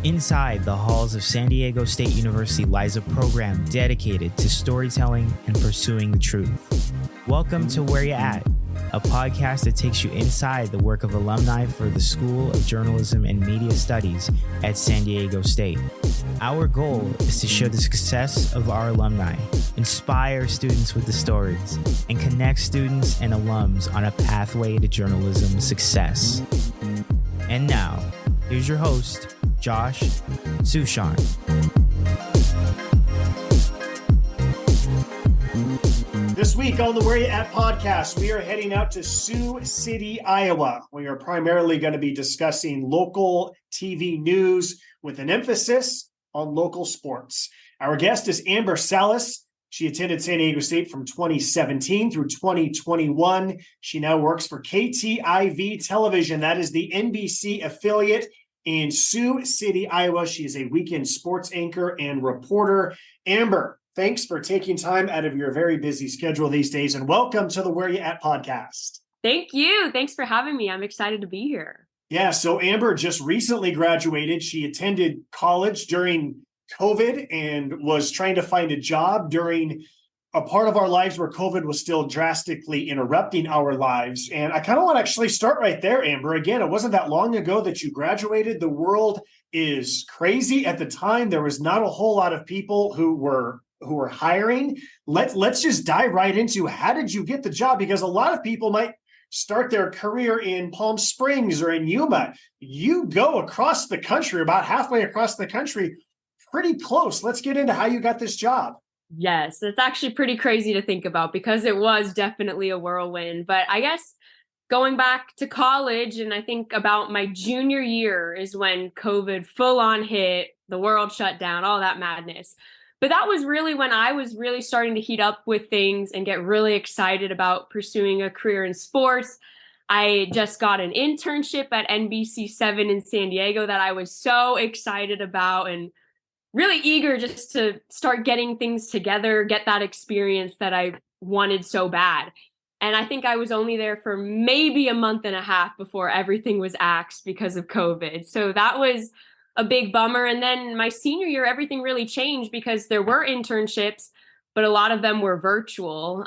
Inside the halls of San Diego State University lies a program dedicated to storytelling and pursuing the truth. Welcome to Where You At, a podcast that takes you inside the work of alumni for the School of Journalism and Media Studies at San Diego State. Our goal is to show the success of our alumni, inspire students with the stories, and connect students and alums on a pathway to journalism success. And now, here's your host, Josh Suchon. This week on the Where You At podcast, we are heading out to Sioux City, Iowa. We are primarily going to be discussing local TV news with an emphasis on local sports. Our guest is Amber Salas. She attended San Diego State from 2017 through 2021. She now works for KTIV Television. That is the NBC affiliate in Sioux City, Iowa. She is a weekend sports anchor and reporter. Amber, thanks for taking time out of your very busy schedule these days, and welcome to the Where You At podcast. Thank you. Thanks for having me. I'm excited to be here. Yeah, so Amber just recently graduated. She attended college during COVID and was trying to find a job during a part of our lives where COVID was still drastically interrupting our lives. And I kind of want to actually start right there, Amber. Again, it wasn't that long ago that you graduated. The world is crazy. At the time, there was not a whole lot of people who were hiring. Let's just dive right into, how did you get the job? Because a lot of people might start their career in Palm Springs or in Yuma. You go across the country, about halfway across the country, pretty close. Let's get into how you got this job. Yes, it's actually pretty crazy to think about because it was definitely a whirlwind. But I guess going back to college, and I think about my junior year is when COVID full on hit, the world shut down, all that madness. But that was really when I was really starting to heat up with things and get really excited about pursuing a career in sports. I just got an internship at NBC7 in San Diego that I was so excited about and really eager just to start getting things together, get that experience that I wanted so bad. And I think I was only there for maybe a month and a half before everything was axed because of COVID. So that was a big bummer. And then my senior year, everything really changed because there were internships, but a lot of them were virtual.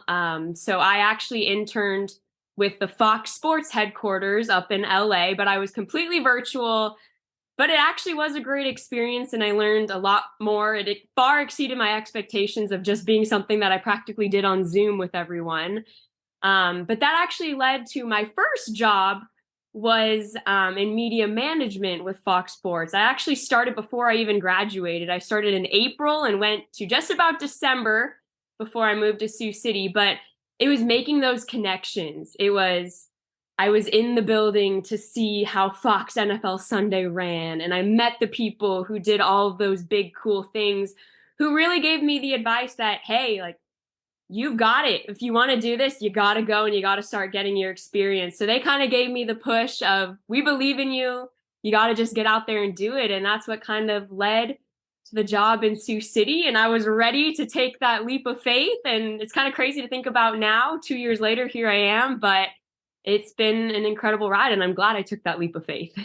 So I actually interned with the Fox Sports headquarters up in LA, but I was completely virtual. But it actually was a great experience, and I learned a lot more. It far exceeded my expectations of just being something that I practically did on Zoom with everyone. But that actually led to my first job was in media management with Fox Sports. I actually started before I even graduated. I started in April and went to just about December before I moved to Sioux City. But it was making those connections. I was in the building to see how Fox NFL Sunday ran, and I met the people who did all of those big, cool things, who really gave me the advice that, hey, like, you've got it. If you want to do this, you got to go and you got to start getting your experience. So they kind of gave me the push of, we believe in you. You got to just get out there and do it. And that's what kind of led to the job in Sioux City. And I was ready to take that leap of faith. And it's kind of crazy to think about now, 2 years later, here I am. But it's been an incredible ride, and I'm glad I took that leap of faith.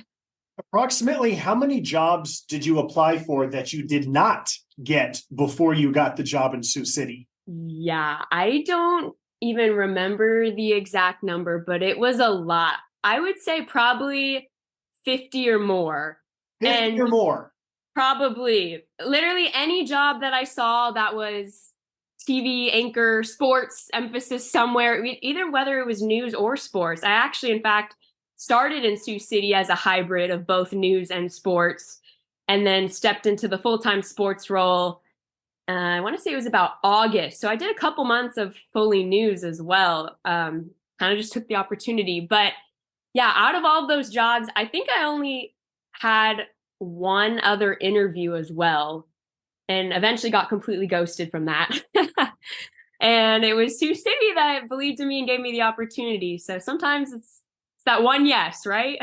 Approximately how many jobs did you apply for that you did not get before you got the job in Sioux City? Yeah, I don't even remember the exact number, but it was a lot. I would say probably 50 or more. 50 or more? Probably. Literally any job that I saw that was TV anchor, sports emphasis somewhere, either whether it was news or sports. I actually, in fact, started in Sioux City as a hybrid of both news and sports, and then stepped into the full-time sports role. I want to say it was about August. So I did a couple months of fully news as well. Kind of just took the opportunity. But yeah, out of all of those jobs, I think I only had one other interview as well, and eventually got completely ghosted from that. And it was Sioux City that believed in me and gave me the opportunity. So sometimes it's that one yes, right?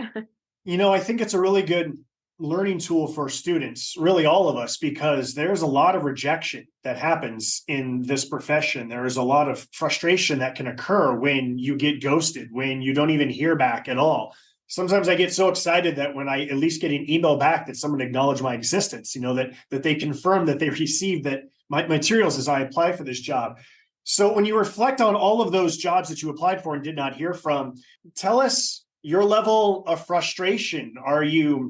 You know, I think it's a really good learning tool for students, really all of us, because there's a lot of rejection that happens in this profession. There is a lot of frustration that can occur when you get ghosted, when you don't even hear back at all. sometimes I get so excited that when I at least get an email back that someone acknowledged my existence, that they confirm that they received that my materials as I apply for this job. So when you reflect on all of those jobs that you applied for and did not hear from, tell us your level of frustration. Are you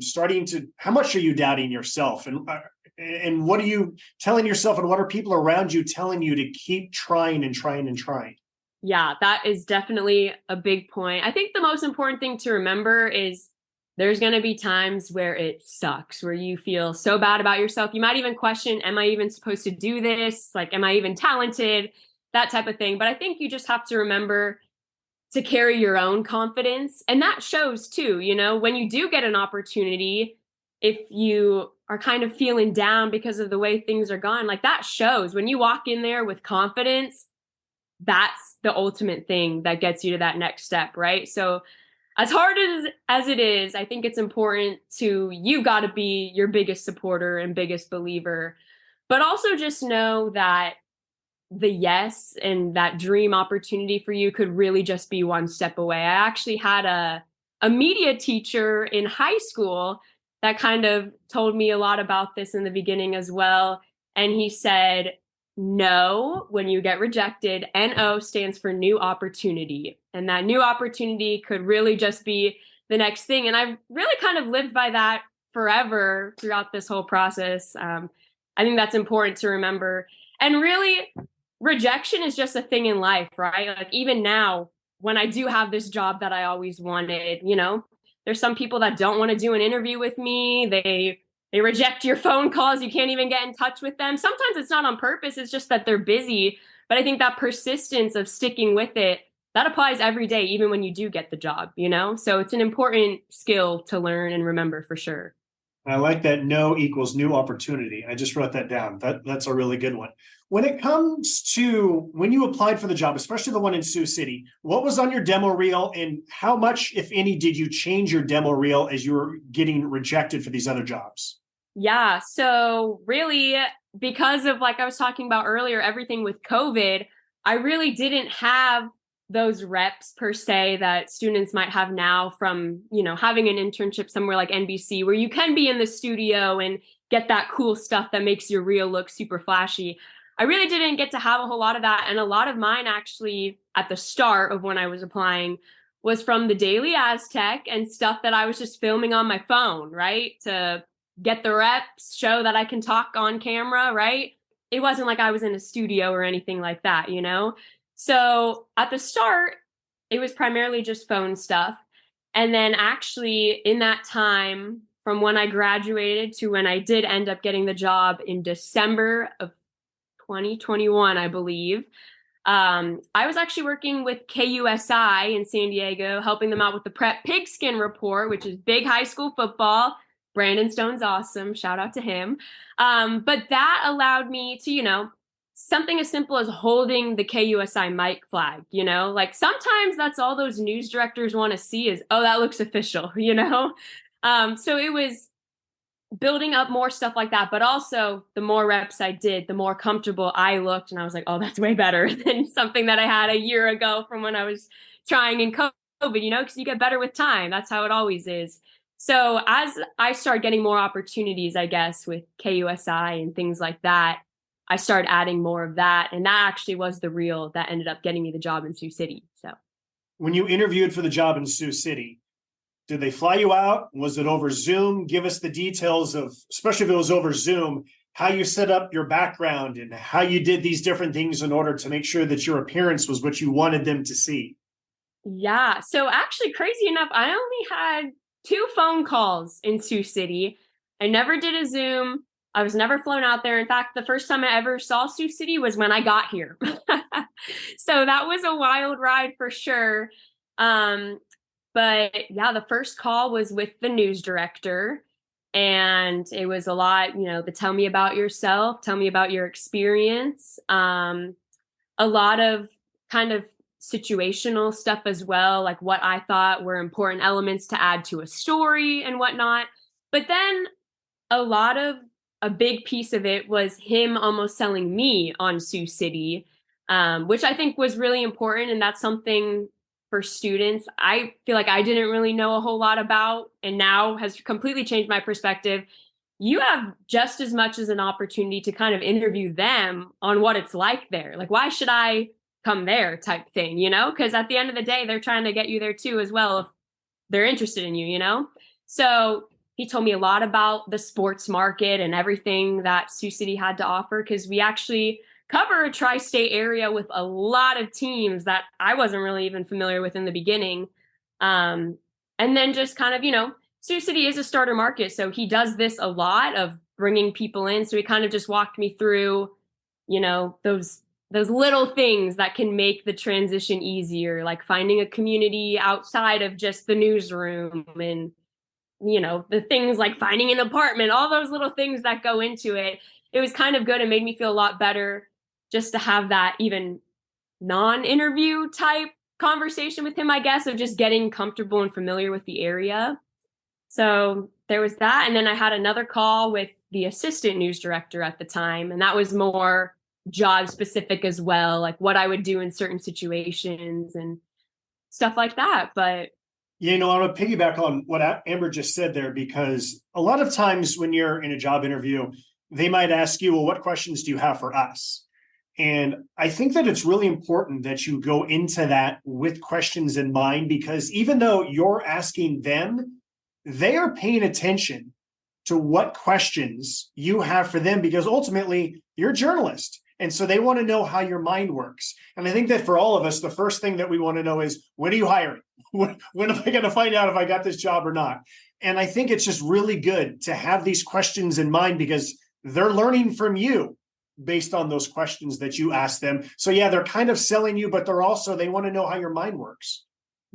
how much are you doubting yourself? And what are you telling yourself, and what are people around you telling you to keep trying and trying and trying? Yeah, that is definitely a big point. I think the most important thing to remember is there's going to be times where it sucks, where you feel so bad about yourself. You might even question, am I even supposed to do this? Like, am I even talented? That type of thing. But I think you just have to remember to carry your own confidence. And that shows too, when you do get an opportunity, if you are kind of feeling down because of the way things are gone, like that shows when you walk in there with confidence. That's the ultimate thing that gets you to that next step, right? So as hard as it is, I think it's important you got to be your biggest supporter and biggest believer, but also just know that the yes and that dream opportunity for you could really just be one step away. I actually had a media teacher in high school that kind of told me a lot about this in the beginning as well. And he said, no, when you get rejected, NO stands for new opportunity. And that new opportunity could really just be the next thing. And I've really kind of lived by that forever throughout this whole process. I think that's important to remember. And really, rejection is just a thing in life, right? Like even now, when I do have this job that I always wanted, there's some people that don't want to do an interview with me. They reject your phone calls. You can't even get in touch with them. Sometimes it's not on purpose. It's just that they're busy. But I think that persistence of sticking with it, that applies every day, even when you do get the job, So it's an important skill to learn and remember for sure. I like that no equals new opportunity. I just wrote that down. That's a really good one. When it comes to when you applied for the job, especially the one in Sioux City, what was on your demo reel and how much, if any, did you change your demo reel as you were getting rejected for these other jobs? Yeah. So really, because of, like I was talking about earlier, everything with COVID, I really didn't have those reps per se that students might have now from, having an internship somewhere like NBC, where you can be in the studio and get that cool stuff that makes your reel look super flashy. I really didn't get to have a whole lot of that. And a lot of mine actually at the start of when I was applying was from the Daily Aztec and stuff that I was just filming on my phone, right? To get the reps, show that I can talk on camera, right? It wasn't like I was in a studio or anything like that, So at the start, it was primarily just phone stuff. And then actually in that time, from when I graduated to when I did end up getting the job in December of 2021, I believe, I was actually working with KUSI in San Diego, helping them out with the Prep Pigskin Report, which is big high school football. Brandon Stone's awesome. Shout out to him. But that allowed me to, something as simple as holding the KUSI mic flag, like sometimes that's all those news directors want to see is, oh, that looks official, So it was building up more stuff like that. But also the more reps I did, the more comfortable I looked. And I was like, oh, that's way better than something that I had a year ago from when I was trying in COVID, because you get better with time. That's how it always is. So as I started getting more opportunities, I guess, with KUSI and things like that, I started adding more of that. And that actually was the reel that ended up getting me the job in Sioux City. So when you interviewed for the job in Sioux City, did they fly you out? Was it over Zoom? Give us the details of, especially if it was over Zoom, how you set up your background and how you did these different things in order to make sure that your appearance was what you wanted them to see. Yeah. So actually, crazy enough, I only had 2 phone calls in Sioux City. I never did a Zoom. I was never flown out there. In fact, the first time I ever saw Sioux City was when I got here. So that was a wild ride for sure. But yeah, the first call was with the news director. And it was a lot, the tell me about yourself, tell me about your experience. A lot of kind of situational stuff as well, like what I thought were important elements to add to a story and whatnot. But then a big piece of it was him almost selling me on Sioux City, which I think was really important. And that's something for students, I feel like I didn't really know a whole lot about, and now has completely changed my perspective. You have just as much as an opportunity to kind of interview them on what it's like there. Like, why should I come there type thing, Because at the end of the day, they're trying to get you there too as well if they're interested in you. So he told me a lot about the sports market and everything that Sioux City had to offer, because we actually cover a tri-state area with a lot of teams that I wasn't really even familiar with in the beginning. And then just kind of, Sioux City is a starter market. So he does this a lot of bringing people in. So he kind of just walked me through, those little things that can make the transition easier, like finding a community outside of just the newsroom, and the things like finding an apartment, all those little things that go into it. It was kind of good and made me feel a lot better just to have that even non-interview type conversation with him, I guess, of just getting comfortable and familiar with the area. So there was that. And then I had another call with the assistant news director at the time, and that was more job specific as well, like what I would do in certain situations and stuff like that. But I want to piggyback on what Amber just said there, because a lot of times when you're in a job interview, they might ask you, well, what questions do you have for us? And I think that it's really important that you go into that with questions in mind, because even though you're asking them, they are paying attention to what questions you have for them, because ultimately you're a journalist. And so they want to know how your mind works. And I think that for all of us, the first thing that we want to know is, when are you hiring? When am I going to find out if I got this job or not? And I think it's just really good to have these questions in mind, because they're learning from you based on those questions that you ask them. So yeah, they're kind of selling you, but they want to know how your mind works.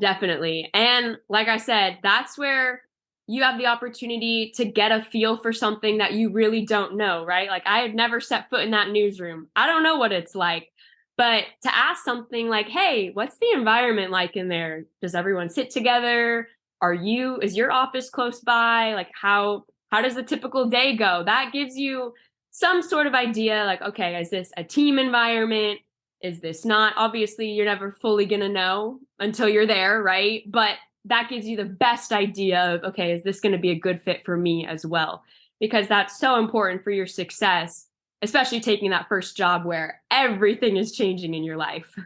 Definitely. And like I said, that's where you have the opportunity to get a feel for something that you really don't know, right? Like, I had never set foot in that newsroom. I don't know what it's like. But to ask something like, hey, what's the environment like in there? Does everyone sit together? Is your office close by? Like, how does the typical day go? That gives you some sort of idea, like, okay, is this a team environment? Is this not? Obviously, you're never fully going to know until you're there, right? But that gives you the best idea of, okay, is this going to be a good fit for me as well? Because that's so important for your success, especially taking that first job where everything is changing in your life.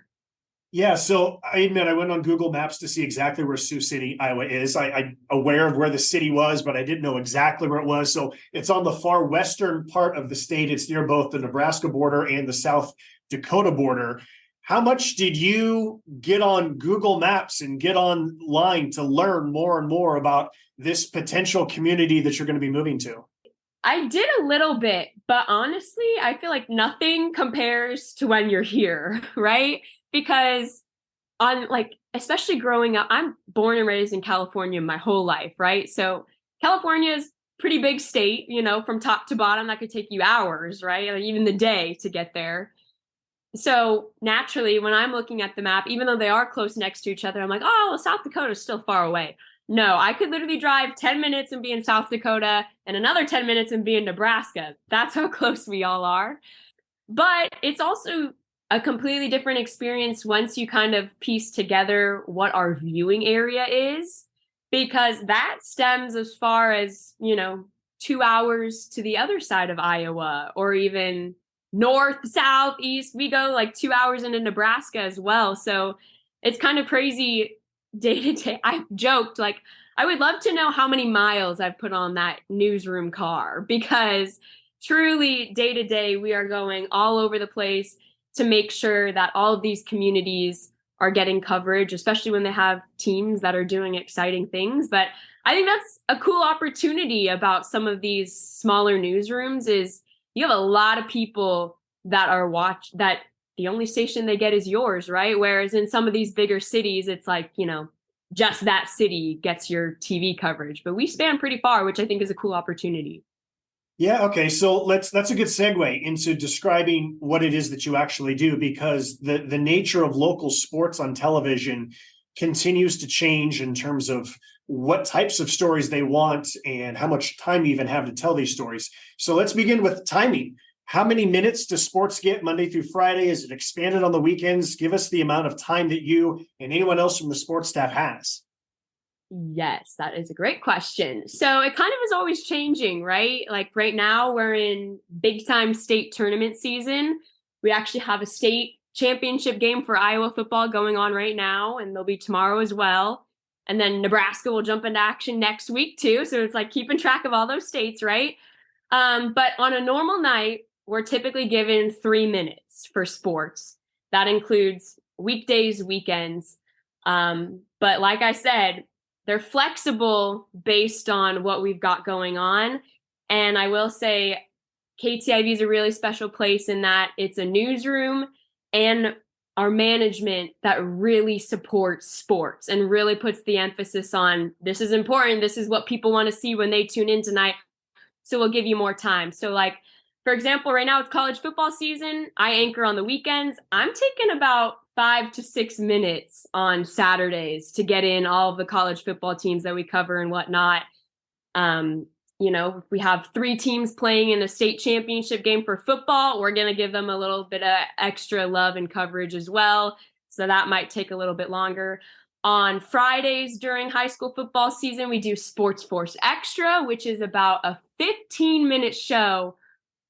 Yeah, so I admit I went on Google Maps to see exactly where Sioux City, Iowa is. I'm aware of where the city was, but I didn't know exactly where it was. So it's on the far western part of the state. It's near both the Nebraska border and the South Dakota border. How much did you get on Google Maps and get online to learn more and more about this potential community that you're going to be moving to? I did a little bit, but honestly, I feel like nothing compares to when you're here, right? Because especially growing up, I'm born and raised in California my whole life, right? So California is pretty big state, from top to bottom. That could take you hours, right? Like even the day to get there. So naturally, when I'm looking at the map, even though they are close next to each other, I'm like, oh, well, South Dakota is still far away. No, I could literally drive 10 minutes and be in South Dakota and another 10 minutes and be in Nebraska. That's how close we all are. But it's also a completely different experience once you kind of piece together what our viewing area is, because that stems as far as, 2 hours to the other side of Iowa, or even north, south, east. We go like 2 hours into Nebraska as well. So it's kind of crazy day to day. I've joked, like, I would love to know how many miles I've put on that newsroom car, because truly day to day, we are going all over the place to make sure that all of these communities are getting coverage, especially when they have teams that are doing exciting things. But I think that's a cool opportunity about some of these smaller newsrooms is you have a lot of people that are that the only station they get is yours, right? Whereas in some of these bigger cities, it's like, just that city gets your TV coverage. But we span pretty far, which I think is a cool opportunity. Yeah, okay. So that's a good segue into describing what it is that you actually do, because the nature of local sports on television continues to change in terms of what types of stories they want and how much time you even have to tell these stories. So let's begin with timing. How many minutes does sports get Monday through Friday? Is it expanded on the weekends? Give us the amount of time that you and anyone else from the sports staff has. Yes, that is a great question. So it kind of is always changing, right? Like right now, we're in big time state tournament season. We actually have a state championship game for Iowa football going on right now, and there'll be tomorrow as well. And then Nebraska will jump into action next week too. So it's like keeping track of all those states, right? But on a normal night, we're typically given 3 minutes for sports. That includes weekdays, weekends. But like I said, they're flexible based on what we've got going on. And I will say KTIV is a really special place in that it's a newsroom and our management that really supports sports and really puts the emphasis on this is important. This is what people want to see when they tune in tonight. So we'll give you more time. So like, for example, right now it's college football season. I anchor on the weekends. I'm taking about 5 to 6 minutes on Saturdays to get in all of the college football teams that we cover and whatnot. If we have 3 teams playing in a state championship game for football, we're going to give them a little bit of extra love and coverage as well. So that might take a little bit longer. On Fridays during high school football season, we do Sports Force Extra, which is about a 15-minute show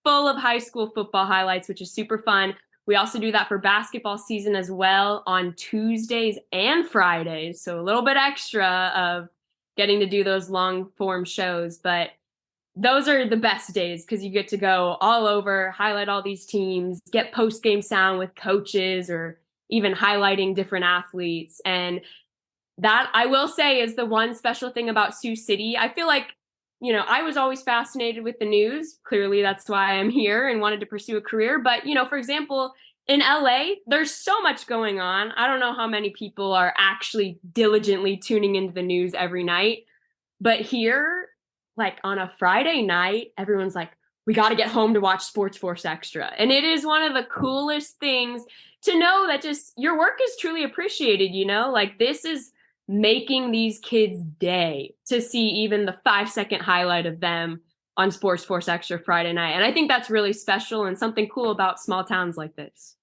full of high school football highlights, which is super fun. We also do that for basketball season as well on Tuesdays and Fridays. So a little bit extra of getting to do those long form shows. But those are the best days because you get to go all over, highlight all these teams, get post-game sound with coaches or even highlighting different athletes. And that, I will say, is the one special thing about Sioux City. I feel like, I was always fascinated with the news. Clearly, that's why I'm here and wanted to pursue a career. But, for example, in LA, there's so much going on. I don't know how many people are actually diligently tuning into the news every night. But here, like on a Friday night, everyone's like, we got to get home to watch Sports Force Extra. And it is one of the coolest things to know that just your work is truly appreciated, like this is making these kids' day to see even the 5-second highlight of them on Sports Force Extra Friday night. And I think that's really special and something cool about small towns like this.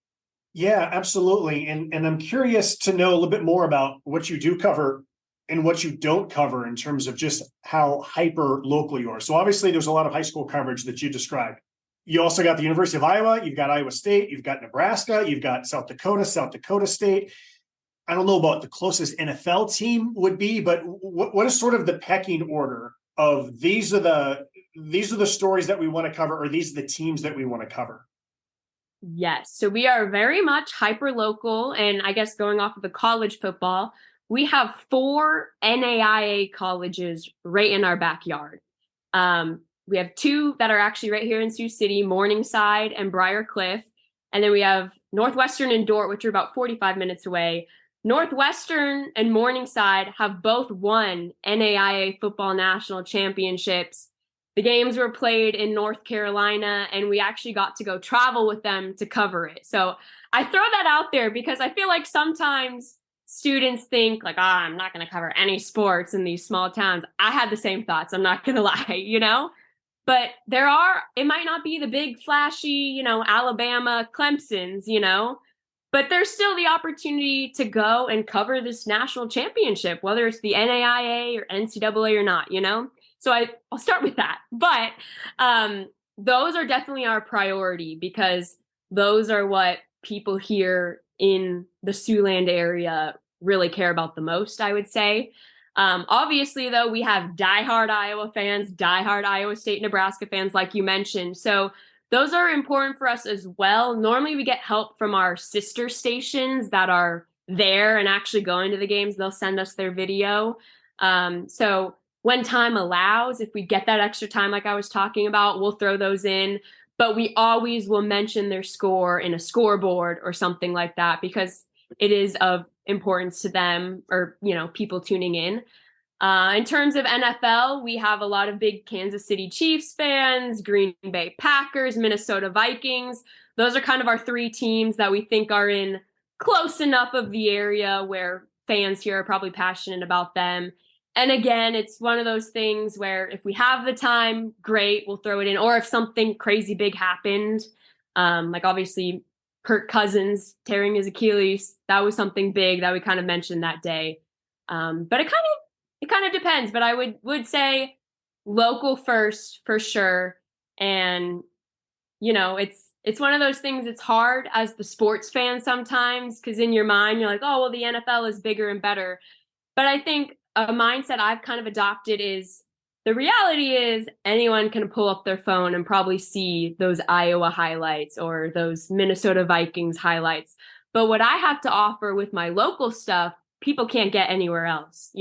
Yeah, absolutely. And I'm curious to know a little bit more about what you do cover and what you don't cover in terms of just how hyper local you are. So obviously there's a lot of high school coverage that you described. You also got the University of Iowa, you've got Iowa State, you've got Nebraska, you've got South Dakota State. I don't know about the closest NFL team would be, but what is sort of the pecking order of these are the stories that we want to cover, or these are the teams that we want to cover? Yes. So we are very much hyper local. And I guess going off of the college football, we have 4 NAIA colleges right in our backyard. We have 2 that are actually right here in Sioux City, Morningside and Briar Cliff. And then we have Northwestern and Dordt, which are about 45 minutes away. Northwestern and Morningside have both won NAIA football national championships. The games were played in North Carolina, and we actually got to go travel with them to cover it. So I throw that out there because I feel like sometimes students think like, I'm not going to cover any sports in these small towns. I had the same thoughts. I'm not going to lie, but it might not be the big flashy, Alabama, Clemson's, but there's still the opportunity to go and cover this national championship, whether it's the NAIA or NCAA or not, So I'll start with that. But those are definitely our priority because those are what people here in the Siouxland area really care about the most, I would say. Obviously, though, we have diehard Iowa fans, diehard Iowa State, Nebraska fans, like you mentioned. So those are important for us as well. Normally, we get help from our sister stations that are there and actually going to the games. They'll send us their video. So when time allows, if we get that extra time, like I was talking about, we'll throw those in. But we always will mention their score in a scoreboard or something like that because it is of importance to them or, people tuning in. In terms of NFL, we have a lot of big Kansas City Chiefs fans, Green Bay Packers, Minnesota Vikings. Those are kind of our 3 teams that we think are in close enough of the area where fans here are probably passionate about them. And again, it's one of those things where if we have the time, great, we'll throw it in. Or if something crazy big happened, like obviously Kirk Cousins tearing his Achilles, that was something big that we kind of mentioned that day. But it kind of depends. But I would say local first for sure. And it's one of those things. It's hard as the sports fan sometimes because in your mind you're like, oh well, the NFL is bigger and better. But I think a mindset I've kind of adopted is the reality is anyone can pull up their phone and probably see those Iowa highlights or those Minnesota Vikings highlights. But what I have to offer with my local stuff, people can't get anywhere else,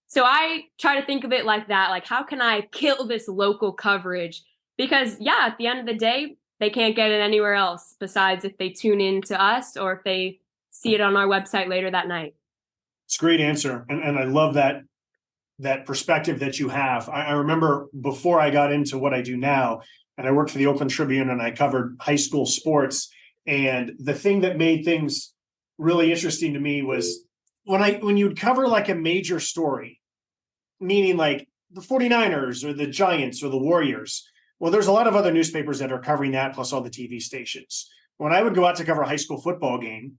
So I try to think of it like that. Like, how can I kill this local coverage? Because at the end of the day, they can't get it anywhere else besides if they tune in to us or if they see it on our website later that night. It's a great answer. And I love that perspective that you have. I remember before I got into what I do now, and I worked for the Oakland Tribune and I covered high school sports. And the thing that made things really interesting to me was when you'd cover like a major story, meaning like the 49ers or the Giants or the Warriors. Well, there's a lot of other newspapers that are covering that, plus all the TV stations. When I would go out to cover a high school football game,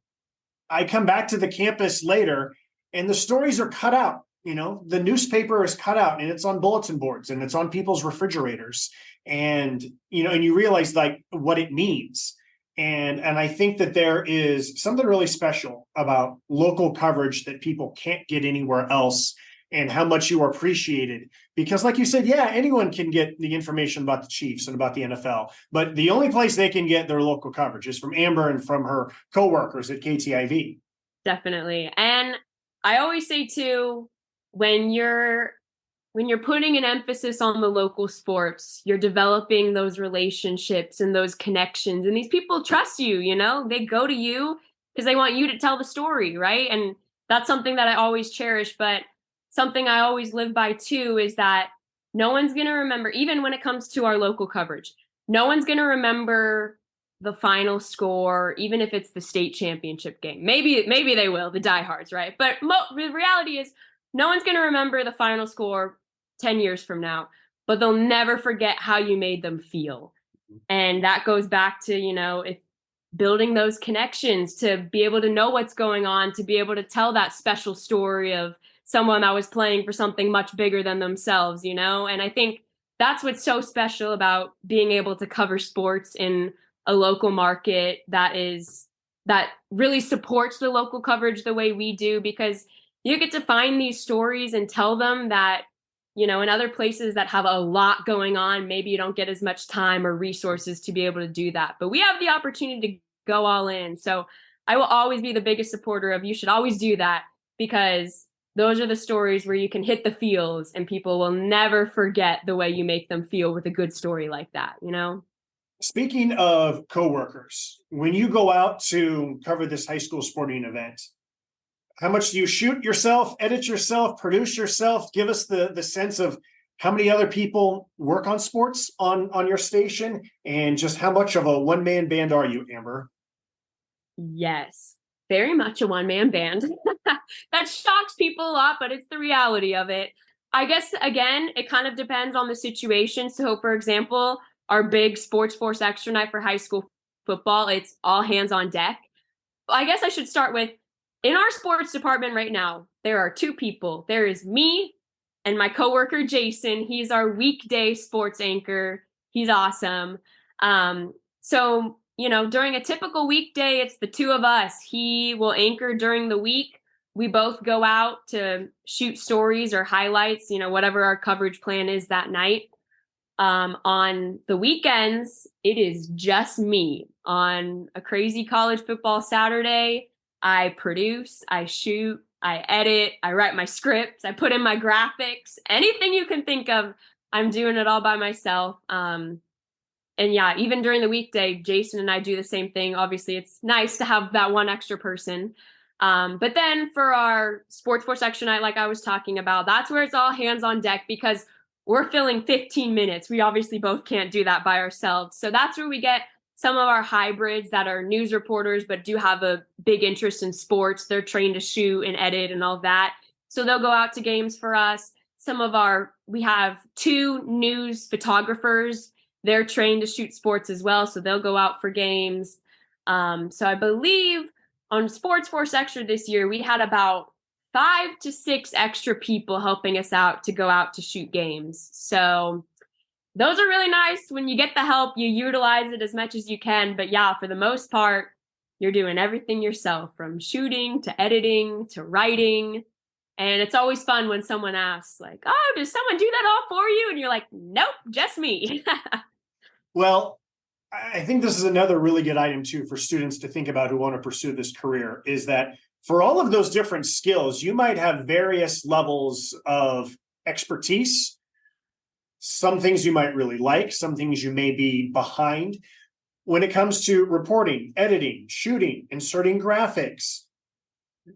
I come back to the campus later and the stories are cut out. The newspaper is cut out and it's on bulletin boards and it's on people's refrigerators. And, and you realize like what it means. And I think that there is something really special about local coverage that people can't get anywhere else and how much you are appreciated. Because like you said, anyone can get the information about the Chiefs and about the NFL, but the only place they can get their local coverage is from Amber and from her coworkers at KTIV. Definitely. And I always say too, when you're putting an emphasis on the local sports, you're developing those relationships and those connections. And these people trust you, they go to you because they want you to tell the story, right? And that's something that I always cherish. But something I always live by too is that no one's going to remember, even when it comes to our local coverage, no one's going to remember the final score, even if it's the state championship game. Maybe they will, the diehards, right? But the reality is no one's going to remember the final score 10 years from now, but they'll never forget how you made them feel. And that goes back to, if building those connections to be able to know what's going on, to be able to tell that special story of someone that was playing for something much bigger than themselves, And I think that's what's so special about being able to cover sports in a local market that really supports the local coverage the way we do, because you get to find these stories and tell them that, in other places that have a lot going on, maybe you don't get as much time or resources to be able to do that. But we have the opportunity to go all in. So I will always be the biggest supporter of you should always do that, because those are the stories where you can hit the feels and people will never forget the way you make them feel with a good story like that, Speaking of coworkers, when you go out to cover this high school sporting event, how much do you shoot yourself, edit yourself, produce yourself? Give us the sense of how many other people work on sports on your station, and just how much of a one-man band are you, Amber? Yes, very much a one-man band. That shocks people a lot, but it's the reality of it. I guess, again, it kind of depends on the situation. So, for example, our big Sports Force Extra Night for high school football, it's all hands on deck. I guess I should start with, in our sports department right now, there are two people. There is me and my coworker, Jason. He's our weekday sports anchor. He's awesome. So, during a typical weekday, it's the two of us. He will anchor during the week. We both go out to shoot stories or highlights, whatever our coverage plan is that night. On the weekends, it is just me. On a crazy college football Saturday, I produce, I shoot, I edit, I write my scripts, I put in my graphics, anything you can think of, I'm doing it all by myself. And even during the weekday, Jason and I do the same thing. Obviously, it's nice to have that one extra person. But then for our Sports Force Extra Night, like I was talking about, that's where it's all hands on deck, because we're filling 15 minutes. We obviously both can't do that by ourselves. So that's where we get some of our hybrids that are news reporters, but do have a big interest in sports. They're trained to shoot and edit and all that. So they'll go out to games for us. We have 2 news photographers. They're trained to shoot sports as well. So they'll go out for games. So I believe on Sports Force Extra this year, we had about 5 to 6 extra people helping us out to go out to shoot games. So those are really nice. When you get the help, you utilize it as much as you can. But yeah, for the most part, you're doing everything yourself, from shooting to editing to writing. And it's always fun when someone asks, like, oh, does someone do that all for you? And you're like, nope, just me. Well, I think this is another really good item too for students to think about who want to pursue this career, is that for all of those different skills, you might have various levels of expertise. Some things you might really like, some things you may be behind. When it comes to reporting, editing, shooting, inserting graphics,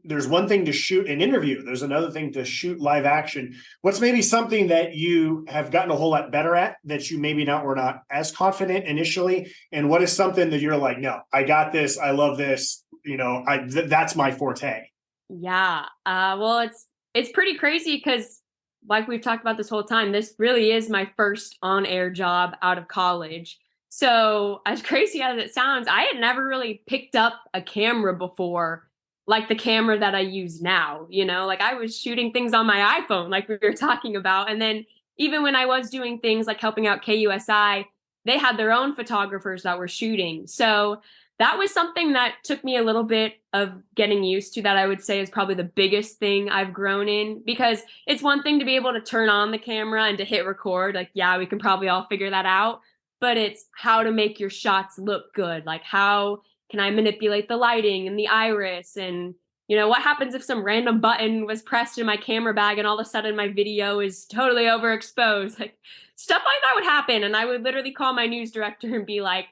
there's one thing to shoot an interview. There's another thing to shoot live action. What's maybe something that you have gotten a whole lot better at that you maybe were not as confident initially? And what is something that you're like, no, I got this. I love this. That's my forte. Yeah. Well, it's pretty crazy because, like we've talked about this whole time, this really is my first on-air job out of college. So as crazy as it sounds, I had never really picked up a camera before, like the camera that I use now. Like I was shooting things on my iPhone, like we were talking about. And then even when I was doing things like helping out KUSI, they had their own photographers that were shooting. So that was something that took me a little bit of getting used to, that I would say is probably the biggest thing I've grown in, because it's one thing to be able to turn on the camera and to hit record. Like, yeah, we can probably all figure that out, but it's how to make your shots look good. Like, how can I manipulate the lighting and the iris? And, what happens if some random button was pressed in my camera bag and all of a sudden my video is totally overexposed? Like, stuff like that would happen. And I would literally call my news director and be like,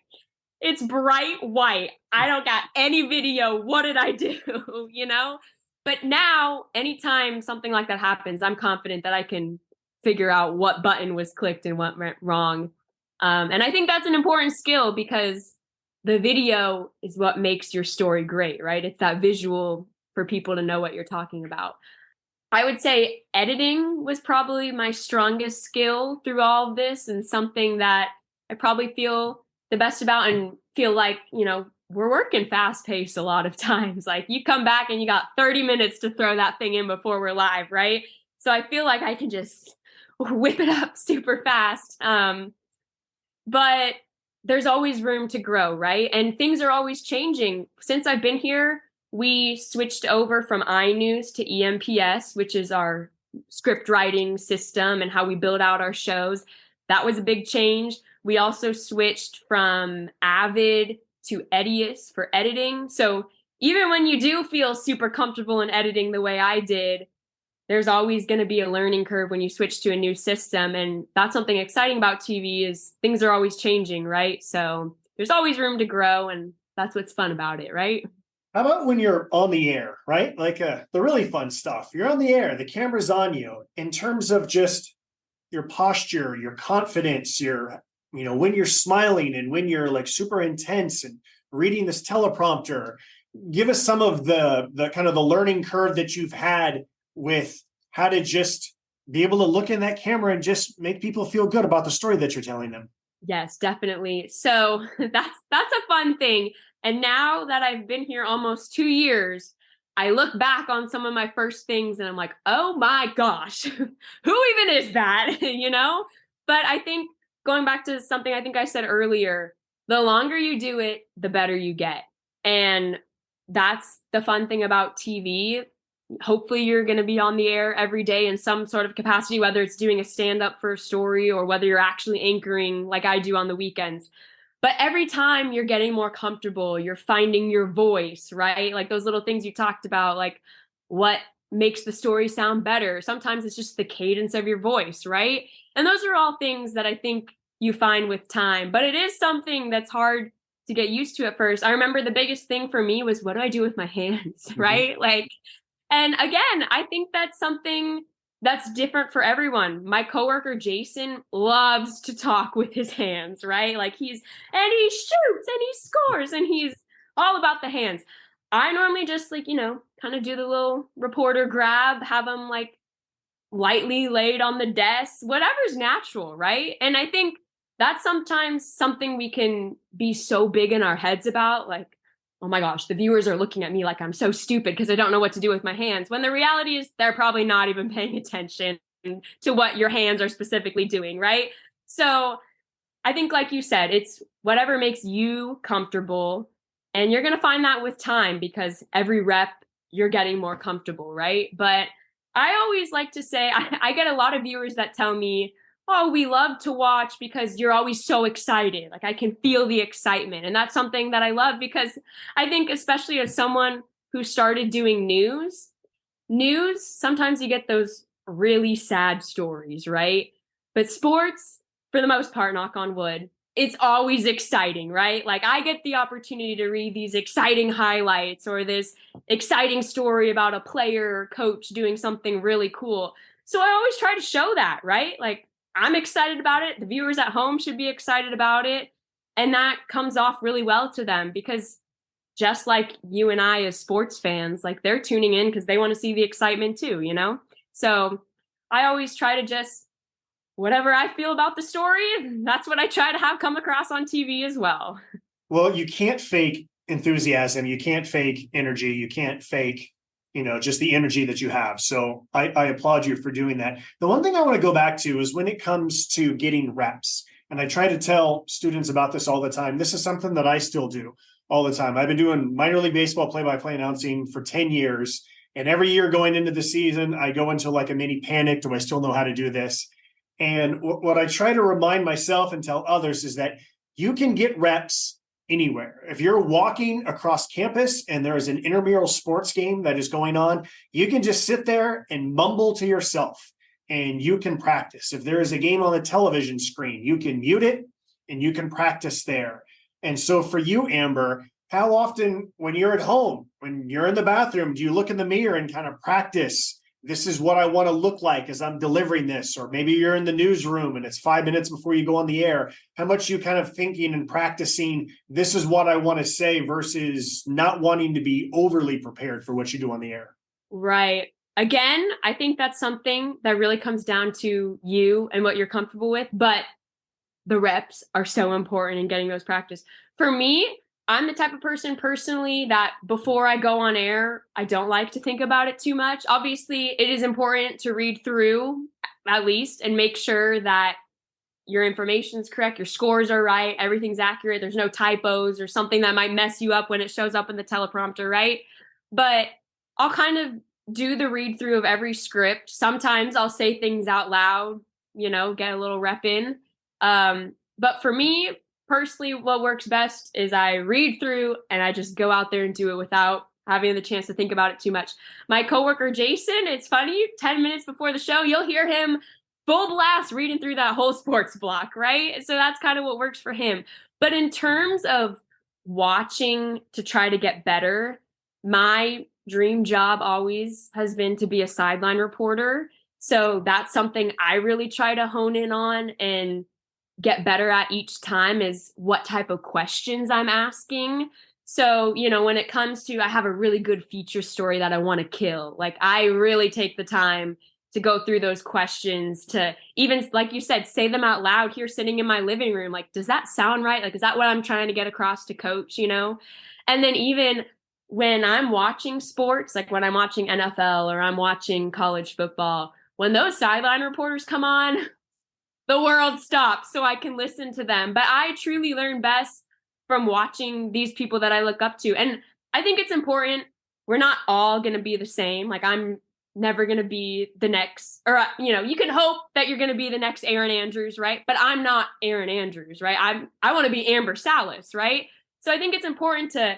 it's bright white. I don't got any video. What did I do? But now, anytime something like that happens, I'm confident that I can figure out what button was clicked and what went wrong. And I think that's an important skill, because the video is what makes your story great, right? It's that visual for people to know what you're talking about. I would say editing was probably my strongest skill through all of this, and something that I probably feel the best about, and feel like, we're working fast paced a lot of times. Like, you come back and you got 30 minutes to throw that thing in before we're live, right? So I feel like I can just whip it up super fast. But there's always room to grow, right? And things are always changing. Since I've been here, we switched over from iNews to EMPS, which is our script writing system and how we build out our shows. That was a big change. We also switched from Avid to Edius for editing. So even when you do feel super comfortable in editing the way I did, there's always going to be a learning curve when you switch to a new system. And that's something exciting about TV, is things are always changing, right? So there's always room to grow, and that's what's fun about it, right? How about when you're on the air, right? Like the really fun stuff. You're on the air, the camera's on you. In terms of just your posture, your confidence, when you're smiling and when you're like super intense and reading this teleprompter, give us some of the kind of the learning curve that you've had with how to just be able to look in that camera and just make people feel good about the story that you're telling them. Yes, definitely. So that's a fun thing. And now that I've been here almost 2 years, I look back on some of my first things and I'm like, oh my gosh, who even is that? But I think, going back to something I think I said earlier, the longer you do it, the better you get. And that's the fun thing about TV. Hopefully you're going to be on the air every day in some sort of capacity, whether it's doing a stand-up for a story or whether you're actually anchoring like I do on the weekends. But every time you're getting more comfortable, you're finding your voice, right? Like those little things you talked about, like what makes the story sound better. Sometimes it's just the cadence of your voice, right? And those are all things that I think you find with time. But it is something that's hard to get used to at first. I remember the biggest thing for me was, what do I do with my hands, right? And again, I think that's something that's different for everyone. My coworker, Jason, loves to talk with his hands, right? Like he shoots and he scores and he's all about the hands. I normally just like, kind of do the little reporter grab, have them like lightly laid on the desk, whatever's natural, right? And I think that's sometimes something we can be so big in our heads about, like, oh my gosh, the viewers are looking at me like I'm so stupid because I don't know what to do with my hands. When the reality is they're probably not even paying attention to what your hands are specifically doing, right? So I think, like you said, it's whatever makes you comfortable. And you're going to find that with time because every rep, you're getting more comfortable, right? But I always like to say, I get a lot of viewers that tell me, oh, we love to watch because you're always so excited. Like I can feel the excitement. And that's something that I love because I think, especially as someone who started doing news, sometimes you get those really sad stories, right? But sports, for the most part, knock on wood, it's always exciting, right? Like I get the opportunity to read these exciting highlights or this exciting story about a player or coach doing something really cool. So I always try to show that, right? Like I'm excited about it. The viewers at home should be excited about it. And that comes off really well to them because just like you and I as sports fans, like they're tuning in because they want to see the excitement too, So I always try to just whatever I feel about the story, that's what I try to have come across on TV as well. Well, you can't fake enthusiasm. You can't fake energy. You can't fake, just the energy that you have. So I applaud you for doing that. The one thing I want to go back to is when it comes to getting reps, and I try to tell students about this all the time. This is something that I still do all the time. I've been doing minor league baseball play-by-play announcing for 10 years. And every year going into the season, I go into like a mini panic. Do I still know how to do this? And what I try to remind myself and tell others is that you can get reps anywhere. If you're walking across campus and there is an intramural sports game that is going on, you can just sit there and mumble to yourself and you can practice. If there is a game on the television screen, you can mute it and you can practice there. And so for you, Amber, how often when you're at home, when you're in the bathroom, do you look in the mirror and kind of practice? This is what I want to look like as I'm delivering this, or maybe you're in the newsroom and it's 5 minutes before you go on the air. How much you kind of thinking and practicing, this is what I want to say versus not wanting to be overly prepared for what you do on the air. Right. Again, I think that's something that really comes down to you and what you're comfortable with, but the reps are so important in getting those practice. For me, I'm the type of person personally that before I go on air, I don't like to think about it too much. Obviously, it is important to read through at least and make sure that your information is correct, your scores are right, everything's accurate, there's no typos or something that might mess you up when it shows up in the teleprompter, right? But I'll kind of do the read through of every script. Sometimes I'll say things out loud, get a little rep in. But for me, personally, what works best is I read through and I just go out there and do it without having the chance to think about it too much. My coworker, Jason, it's funny, 10 minutes before the show, you'll hear him full blast reading through that whole sports block, right? So that's kind of what works for him. But in terms of watching to try to get better, my dream job always has been to be a sideline reporter. So that's something I really try to hone in on and get better at each time is what type of questions I'm asking. So, when it comes to, I have a really good feature story that I want to kill. Like I really take the time to go through those questions to even, like you said, say them out loud here sitting in my living room. Like, does that sound right? Like, is that what I'm trying to get across to coach, And then even when I'm watching sports, like when I'm watching NFL or I'm watching college football, when those sideline reporters come on, the world stops so I can listen to them. But I truly learn best from watching these people that I look up to. And I think it's important. We're not all going to be the same. Like I'm never going to be the next, or, you can hope that you're going to be the next Aaron Andrews, right? But I'm not Aaron Andrews, right? I want to be Amber Salas, right? So I think it's important to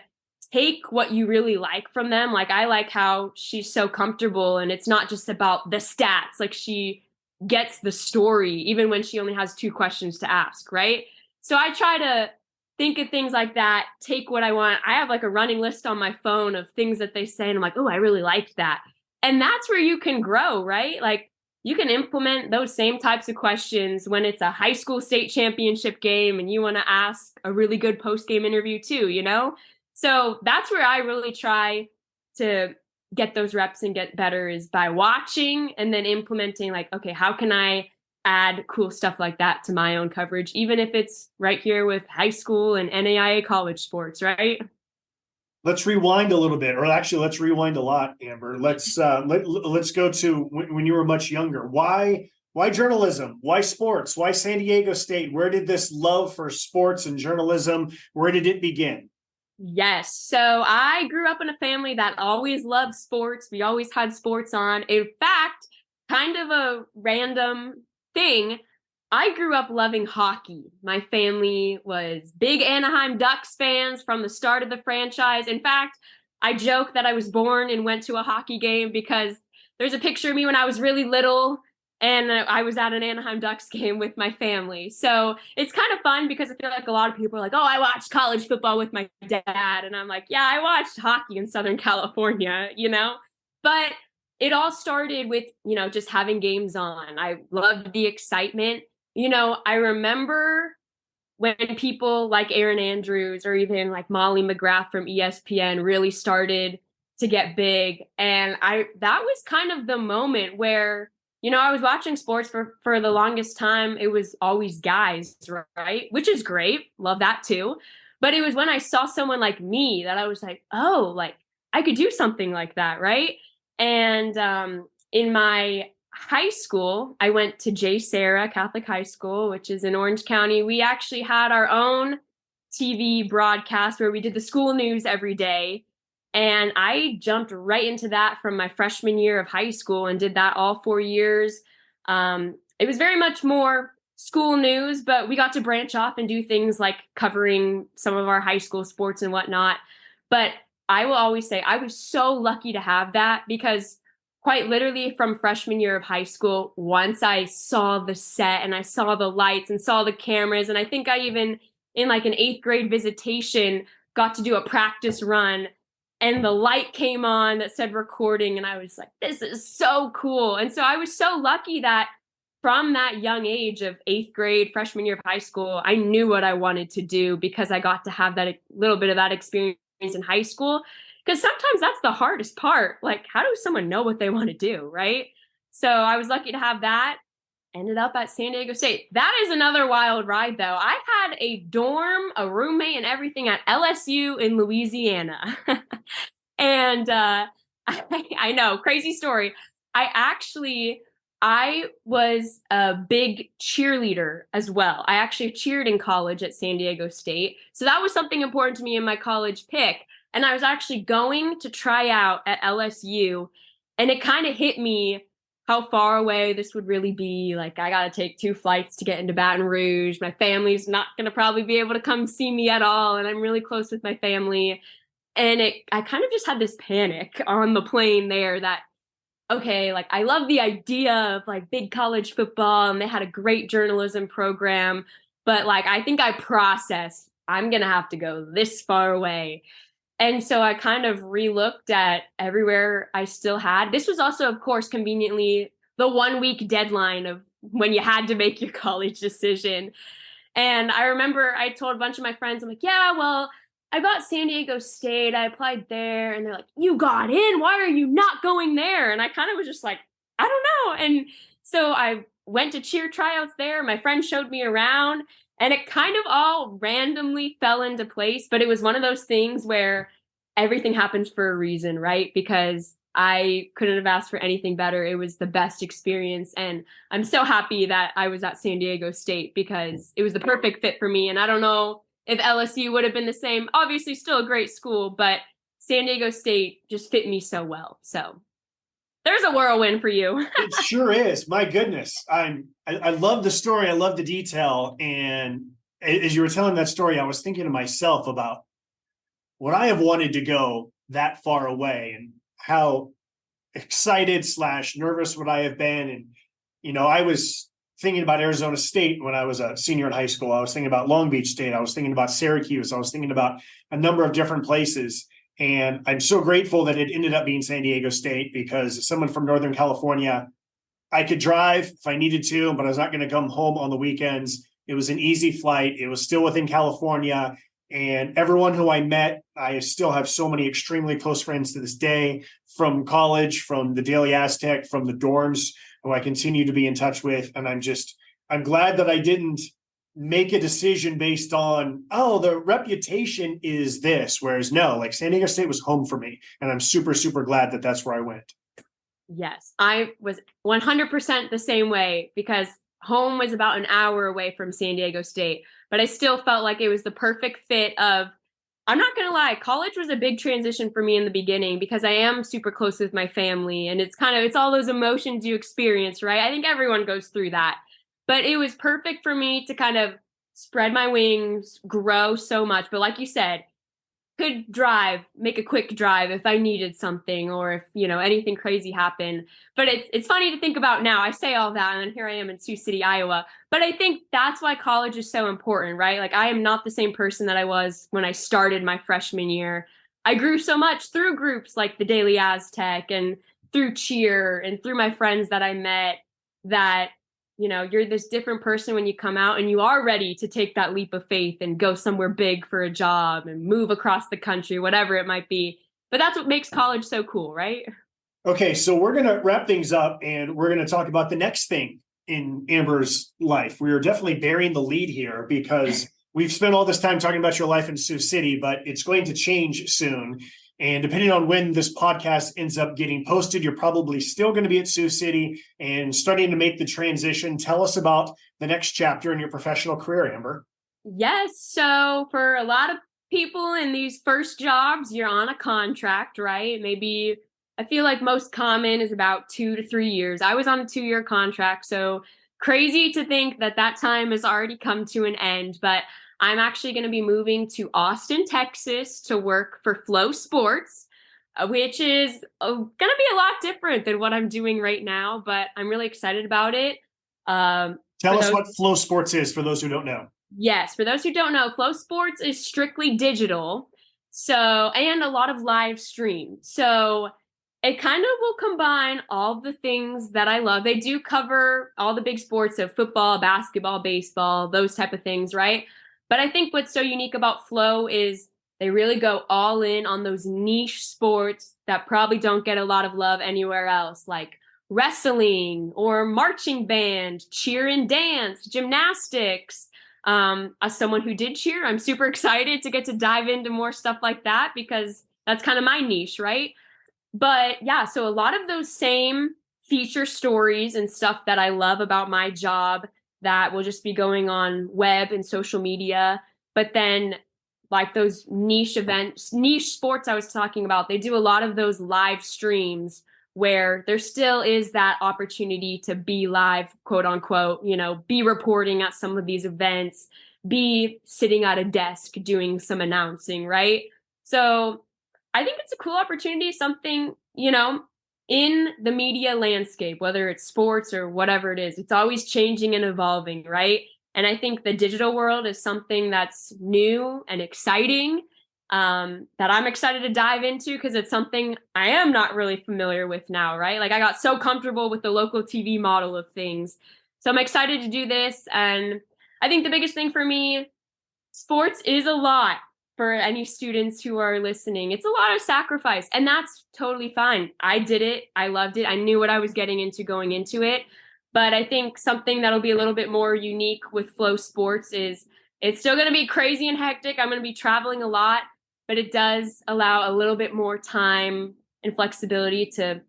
take what you really like from them. Like I like how she's so comfortable and it's not just about the stats. Like she gets the story, even when she only has 2 questions to ask, right? So I try to think of things like that, take what I want. I have like a running list on my phone of things that they say, and I'm like, oh, I really liked that. And that's where you can grow, right? Like you can implement those same types of questions when it's a high school state championship game and you want to ask a really good post-game interview too, So that's where I really try to get those reps and get better, is by watching and then implementing, like, okay, how can I add cool stuff like that to my own coverage, even if it's right here with high school and NAIA college sports, right? Let's rewind a little bit, or actually let's rewind a lot, Amber. Let's go to when you were much younger. Why journalism? Why sports? Why San Diego State? Where did this love for sports and journalism, where did it begin? Yes. So I grew up in a family that always loved sports. We always had sports on. In fact, kind of a random thing, I grew up loving hockey. My family was big Anaheim Ducks fans from the start of the franchise. In fact, I joke that I was born and went to a hockey game because there's a picture of me when I was really little and I was at an Anaheim Ducks game with my family. So it's kind of fun because I feel like a lot of people are like, oh, I watched college football with my dad. And I'm like, yeah, I watched hockey in Southern California, But it all started with, just having games on. I loved the excitement. I remember when people like Aaron Andrews or even like Molly McGrath from ESPN really started to get big. And that was kind of the moment where, I was watching sports for the longest time. It was always guys, right? Which is great. Love that too. But it was when I saw someone like me that I was like, oh, like I could do something like that, right? And in my high school, I went to J. Sarah Catholic High School, which is in Orange County. We actually had our own TV broadcast where we did the school news every day. And I jumped right into that from my freshman year of high school and did that all 4 years. It was very much more school news, but we got to branch off and do things like covering some of our high school sports and whatnot. But I will always say I was so lucky to have that, because quite literally from freshman year of high school, once I saw the set and I saw the lights and saw the cameras, and I think I even in like an 8th grade visitation got to do a practice run, and the light came on that said recording, and I was like, this is so cool. And so I was so lucky that from that young age of 8th grade, freshman year of high school, I knew what I wanted to do because I got to have that little bit of that experience in high school. Because sometimes that's the hardest part. Like, how does someone know what they want to do, right? So I was lucky to have that. Ended up at San Diego State. That is another wild ride, though. I had a dorm, a roommate, and everything at LSU in Louisiana. And I know, crazy story. I was a big cheerleader as well. I actually cheered in college at San Diego State. So that was something important to me in my college pick. And I was actually going to try out at LSU, and it kind of hit me how far away this would really be. Like, I got to take 2 flights to get into Baton Rouge. My family's not going to probably be able to come see me at all. And I'm really close with my family. And I kind of just had this panic on the plane there that, okay, like I love the idea of like big college football, and they had a great journalism program. But like, I think I processed, I'm going to have to go this far away. And so I kind of relooked at everywhere I still had. This was also, of course, conveniently the 1-week deadline of when you had to make your college decision. And I remember I told a bunch of my friends, I'm like, yeah, well, I got San Diego State. I applied there. And they're like, you got in? Why are you not going there? And I kind of was just like, I don't know. And so I went to cheer tryouts there. My friend showed me around. And it kind of all randomly fell into place. But it was one of those things where everything happens for a reason, right? Because I couldn't have asked for anything better. It was the best experience. And I'm so happy that I was at San Diego State because it was the perfect fit for me. And I don't know if LSU would have been the same. Obviously, still a great school, but San Diego State just fit me so well. So there's a whirlwind for you. It sure is. My goodness. I love the story. I love the detail. And as you were telling that story, I was thinking to myself about would I have wanted to go that far away, and how excited / nervous would I have been. And, I was thinking about Arizona State when I was a senior in high school. I was thinking about Long Beach State. I was thinking about Syracuse. I was thinking about a number of different places. And I'm so grateful that it ended up being San Diego State, because as someone from Northern California, I could drive if I needed to, but I was not going to come home on the weekends. It was an easy flight. It was still within California. And everyone who I met, I still have so many extremely close friends to this day from college, from the Daily Aztec, from the dorms, who I continue to be in touch with. And I'm glad that I didn't make a decision based on, oh, the reputation is this. Whereas no, like San Diego State was home for me. And I'm super, super glad that that's where I went. Yes, I was 100% the same way because home was about an hour away from San Diego State, but I still felt like it was the perfect fit of, I'm not going to lie, college was a big transition for me in the beginning because I am super close with my family and it's all those emotions you experience, right? I think everyone goes through that, but it was perfect for me to kind of spread my wings, grow so much. But like you said, could make a quick drive if I needed something or if, anything crazy happened. But it's funny to think about now. I say all that and then here I am in Sioux City, Iowa. But I think that's why college is so important, right? Like I am not the same person that I was when I started my freshman year. I grew so much through groups like the Daily Aztec and through cheer and through my friends that I met that you're this different person when you come out and you are ready to take that leap of faith and go somewhere big for a job and move across the country, whatever it might be. But that's what makes college so cool, right? Okay, so we're going to wrap things up and we're going to talk about the next thing in Amber's life. We are definitely bearing the lead here because we've spent all this time talking about your life in Sioux City, but it's going to change soon. And depending on when this podcast ends up getting posted, you're probably still going to be at Sioux City and starting to make the transition. Tell us about the next chapter in your professional career, Amber. Yes. So for a lot of people in these first jobs, you're on a contract, right? Maybe I feel like most common is about 2 to 3 years. I was on a 2-year contract. So crazy to think that time has already come to an end, but I'm actually going to be moving to Austin, Texas to work for FloSports, which is going to be a lot different than what I'm doing right now, but I'm really excited about it. Tell us what FloSports is for those who don't know. Yes, for those who don't know, FloSports is strictly digital, and a lot of live stream. So it kind of will combine all the things that I love. They do cover all the big sports of football, basketball, baseball, those type of things, right? But I think what's so unique about Flow is they really go all in on those niche sports that probably don't get a lot of love anywhere else, like wrestling or marching band, cheer and dance, gymnastics. As someone who did cheer, I'm super excited to get to dive into more stuff like that because that's kind of my niche, right? But yeah, so a lot of those same feature stories and stuff that I love about my job that will just be going on web and social media. But then like those niche events, niche sports I was talking about, they do a lot of those live streams where there still is that opportunity to be live, quote unquote, be reporting at some of these events, be sitting at a desk doing some announcing, right? So I think it's a cool opportunity, something, in the media landscape, whether it's sports or whatever it is, it's always changing and evolving, right? And I think the digital world is something that's new and exciting, that I'm excited to dive into because it's something I am not really familiar with now, right? Like I got so comfortable with the local TV model of things. So I'm excited to do this. And I think the biggest thing for me, sports is a lot. For any students who are listening, it's a lot of sacrifice, and that's totally fine. I did it. I loved it. I knew what I was getting into going into it. But I think something that'll be a little bit more unique with FloSports is it's still going to be crazy and hectic. I'm going to be traveling a lot, but it does allow a little bit more time and flexibility to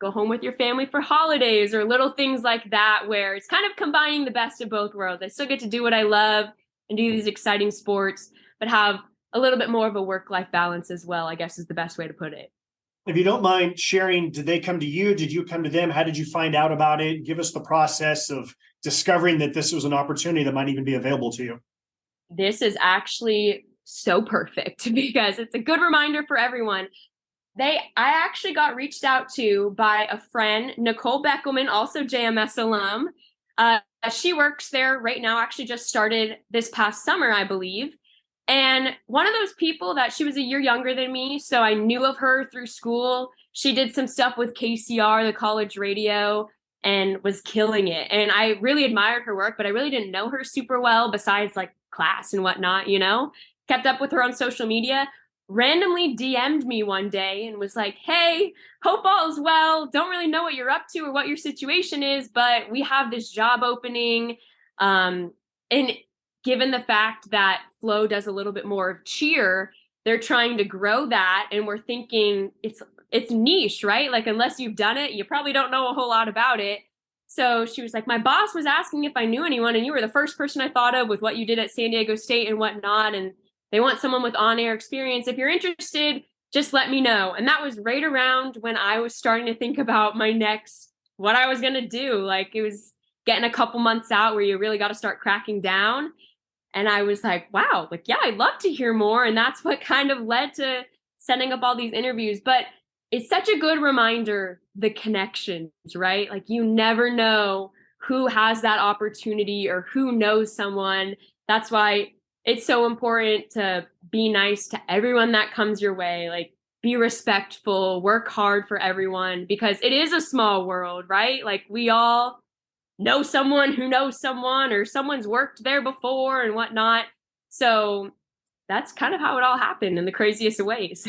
go home with your family for holidays or little things like that, where it's kind of combining the best of both worlds. I still get to do what I love and do these exciting sports, but have a little bit more of a work-life balance as well, I guess is the best way to put it. If you don't mind sharing, did they come to you? Did you come to them? How did you find out about it? Give us the process of discovering that this was an opportunity that might even be available to you. This is actually so perfect because it's a good reminder for everyone. I actually got reached out to by a friend, Nicole Beckelman, also JMS alum. She works there right now, actually just started this past summer, I believe. And one of those people that she was a year younger than me, so I knew of her through school. She did some stuff with KCR, the college radio, and was killing it. And I really admired her work, but I really didn't know her super well besides like class and whatnot, kept up with her on social media, randomly DM'd me one day and was like, hey, hope all is well. Don't really know what you're up to or what your situation is, but we have this job opening. And given the fact that Flo does a little bit more of cheer, they're trying to grow that. And we're thinking it's niche, right? Like, unless you've done it, you probably don't know a whole lot about it. So she was like, my boss was asking if I knew anyone, and you were the first person I thought of with what you did at San Diego State and whatnot. And they want someone with on-air experience. If you're interested, just let me know. And that was right around when I was starting to think about what I was going to do. Like, it was getting a couple months out where you really got to start cracking down. And I was like, wow, like, yeah, I'd love to hear more. And that's what kind of led to setting up all these interviews. But it's such a good reminder, the connections, right? Like, you never know who has that opportunity or who knows someone. That's why it's so important to be nice to everyone that comes your way. Like, be respectful, work hard for everyone, because it is a small world, right? Like, we all know someone who knows someone, or someone's worked there before and whatnot. So that's kind of how it all happened in the craziest of ways.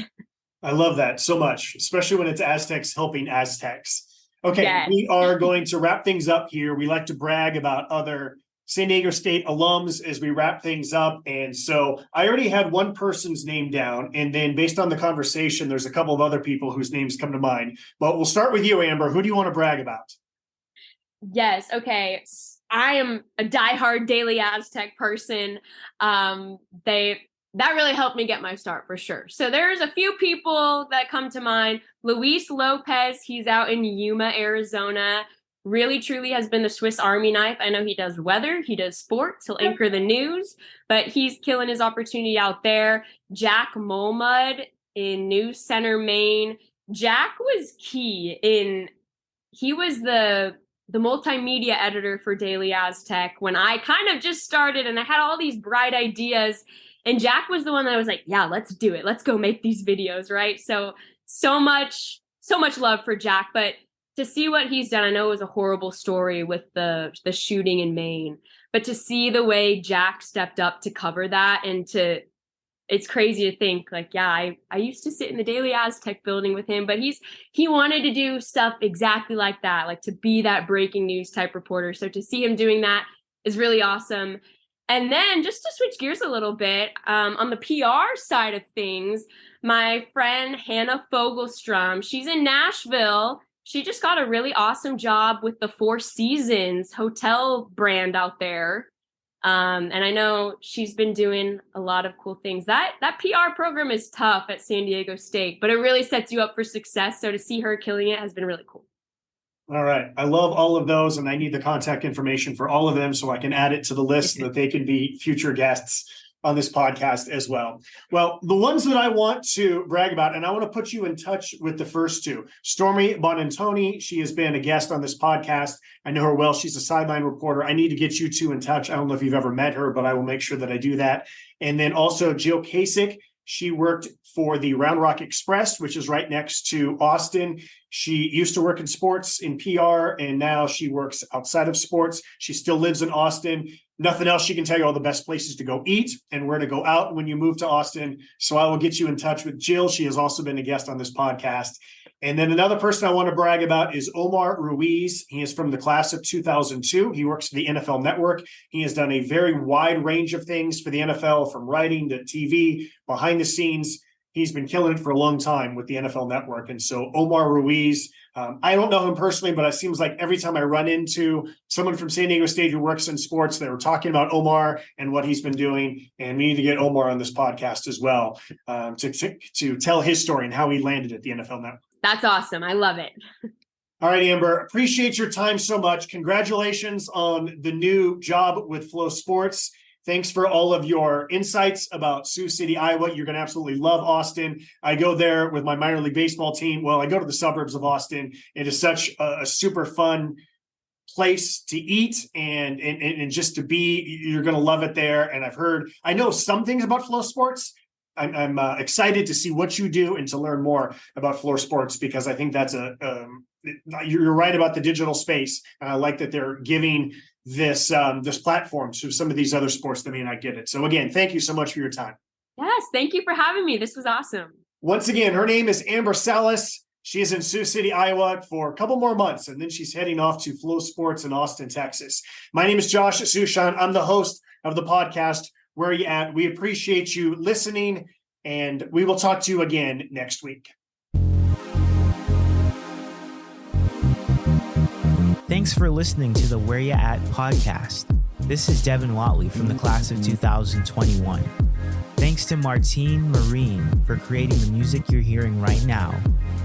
I love that so much, especially when it's Aztecs helping Aztecs. Okay, Yes. We are going to wrap things up here. We like to brag about other San Diego State alums as we wrap things up. And so I already had one person's name down, and then based on the conversation, there's a couple of other people whose names come to mind. But we'll start with you, Amber. Who do you want to brag about? Yes. Okay. I am a diehard Daily Aztec person. That really helped me get my start for sure. So there's a few people that come to mind. Luis Lopez, he's out in Yuma, Arizona. Really, truly has been the Swiss Army knife. I know he does weather, he does sports, he'll anchor the news, but he's killing his opportunity out there. Jack Molmud in News Center, Maine. Jack was key he was the multimedia editor for Daily Aztec when I kind of just started, and I had all these bright ideas. And Jack was the one that was like, yeah, let's do it. Let's go make these videos, right? So much love for Jack. But to see what he's done, I know it was a horrible story with the shooting in Maine, but to see the way Jack stepped up to cover that, and it's crazy to think, like, yeah, I used to sit in the Daily Aztec building with him, but he wanted to do stuff exactly like that, like to be that breaking news type reporter. So to see him doing that is really awesome. And then just to switch gears a little bit, on the PR side of things, my friend Hannah Fogelstrom, she's in Nashville. She just got a really awesome job with the Four Seasons hotel brand out there. And I know she's been doing a lot of cool things. That PR program is tough at San Diego State, but it really sets you up for success. So to see her killing it has been really cool. All right. I love all of those, and I need the contact information for all of them so I can add it to the list so that they can be future guests on this podcast as well. Well, the ones that I want to brag about, and I want to put you in touch with the first two. Stormy Bonantoni, she has been a guest on this podcast. I know her well. She's a sideline reporter. I need to get you two in touch. I don't know if you've ever met her, but I will make sure that I do that. And then also Jill Kasich. She worked for the Round Rock Express, which is right next to Austin. She used to work in sports in PR, and now she works outside of sports. She still lives in Austin. Nothing else, she can tell you all the best places to go eat and where to go out when you move to Austin. So I will get you in touch with Jill. She has also been a guest on this podcast. And then another person I want to brag about is Omar Ruiz. He is from the class of 2002. He works for the NFL Network. He has done a very wide range of things for the NFL, from writing to TV, behind the scenes. He's been killing it for a long time with the NFL Network. And so Omar Ruiz, I don't know him personally, but it seems like every time I run into someone from San Diego State who works in sports, they were talking about Omar and what he's been doing. And we need to get Omar on this podcast as well, to tell his story and how he landed at the NFL Network. That's awesome. I love it. All right, Amber, appreciate your time so much. Congratulations on the new job with FloSports. Thanks for all of your insights about Sioux City, Iowa. You're going to absolutely love Austin. I go there with my minor league baseball team. Well, I go to the suburbs of Austin. It is such a super fun place to eat and just to be. You're going to love it there. And I know some things about FloSports. I'm excited to see what you do and to learn more about FloSports, because I think that's you're right about the digital space. And I like that they're giving this platform to some of these other sports that may not get it. So again, thank you so much for your time. Yes, thank you for having me. This was awesome. Once again, her name is Amber Salas. She is in Sioux City, Iowa for a couple more months, and then she's heading off to FloSports in Austin, Texas. My name is Josh Suchon. I'm the host of the podcast, Where Are You At? We appreciate you listening, and we will talk to you again next week. Thanks for listening to the Where Ya At podcast. This is Devin Watley from the class of 2021. Thanks to Martine Marine for creating the music you're hearing right now,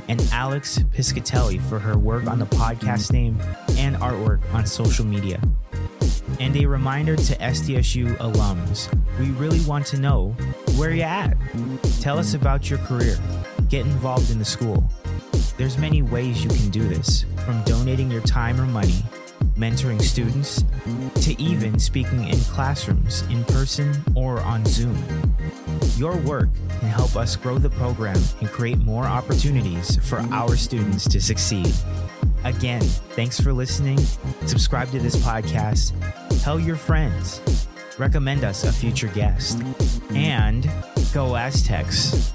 and Alex Piscatelli for her work on the podcast name and artwork on social media. And a reminder to SDSU alums, we really want to know where you're at. Tell us about your career. Get involved in the school. There's many ways you can do this, from donating your time or money, mentoring students, to even speaking in classrooms, in person or on Zoom. Your work can help us grow the program and create more opportunities for our students to succeed. Again, thanks for listening. Subscribe to this podcast. Tell your friends. Recommend us a future guest. And go Aztecs.